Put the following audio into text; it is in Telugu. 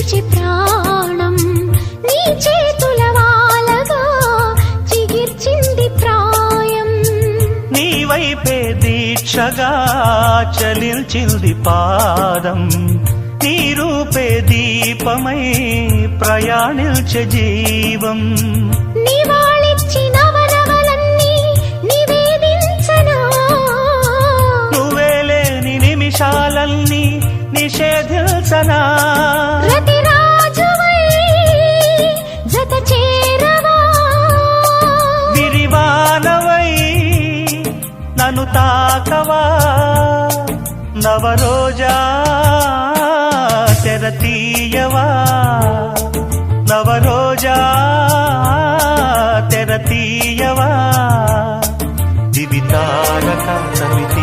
విడిచి ప్రాణం నీ చేతుల వాలగా చిగిర్చింది ప్రాయం. నీ వైపే దీక్షగా చలించింది పాదం, నీ రూపే దీపమై ప్రయాణించే జీవం. నివాళిచ్చి నవనవలన్నీ నివేదించనా, నువ్వే లేని నిమిషాలన్నీ నిషేధించనా. రతిరాజువై జత చేరవా, విరివానవై నన్ను తాకవా. నవరోజా తెరతీయవా, నవరోజా తెరతీయవా. దివితారక సమితి